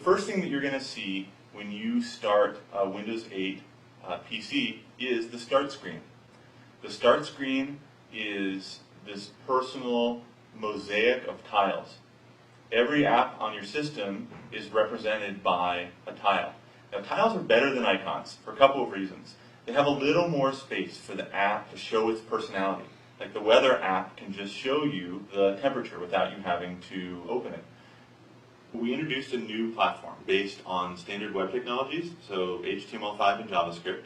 first thing that you're going to see when you start a Windows 8 PC is the start screen. The start screen is this personal mosaic of tiles. Every app on your system is represented by a tile. Now, tiles are better than icons for a couple of reasons. They have a little more space for the app to show its personality. Like the weather app can just show you the temperature without you having to open it. We introduced a new platform based on standard web technologies, so HTML5 and JavaScript,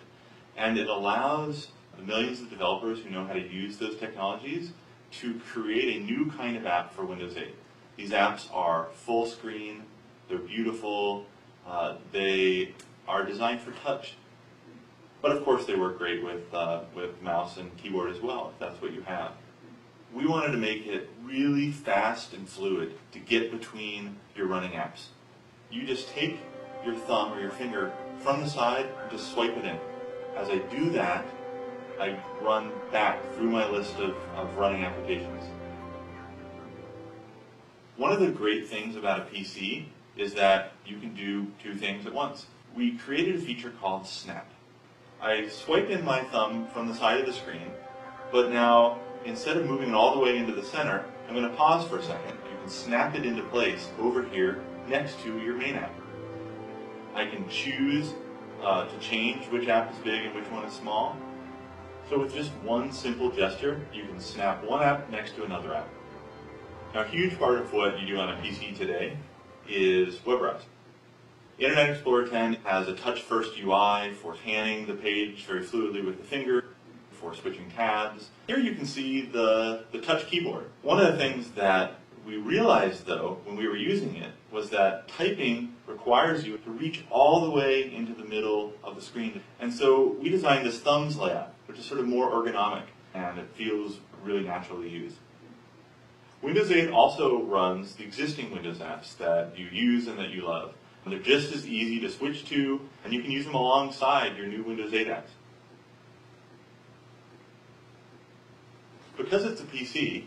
and it allows the millions of developers who know how to use those technologies to create a new kind of app for Windows 8. These apps are full screen, they're beautiful, they are designed for touch. But of course they work great with mouse and keyboard as well, if that's what you have. We wanted to make it really fast and fluid to get between your running apps. You just take your thumb or your finger from the side and just swipe it in. As I do that, I run back through my list of running applications. One of the great things about a PC is that you can do two things at once. We created a feature called Snap. I swipe in my thumb from the side of the screen, but now instead of moving it all the way into the center, I'm going to pause for a second. You can snap it into place over here next to your main app. I can choose to change which app is big and which one is small. So with just one simple gesture, you can snap one app next to another app. Now, a huge part of what you do on a PC today is web browsing. Internet Explorer 10 has a touch-first UI for panning the page very fluidly with the finger, for switching tabs. Here you can see the touch keyboard. One of the things that we realized, though, when we were using it, was that typing requires you to reach all the way into the middle of the screen. And so we designed this thumbs layout, which is sort of more ergonomic, and it feels really natural to use. Windows 8 also runs the existing Windows apps that you use and that you love. They're just as easy to switch to, and you can use them alongside your new Windows 8 apps. Because it's a PC,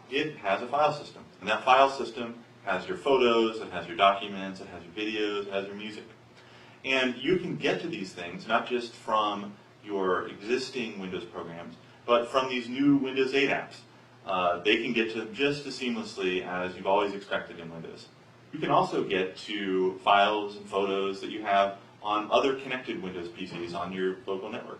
it has a file system. And that file system has your photos, it has your documents, it has your videos, it has your music. And you can get to these things not just from your existing Windows programs, but from these new Windows 8 apps. They can get to them just as seamlessly as you've always expected in Windows. You can also get to files and photos that you have on other connected Windows PCs on your local network.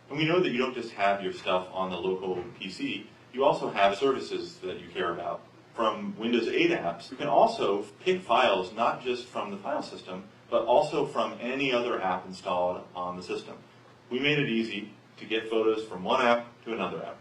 And we know that you don't just have your stuff on the local PC, you also have services that you care about. From Windows 8 apps, you can also pick files not just from the file system, but also from any other app installed on the system. We made it easy to get photos from one app to another app.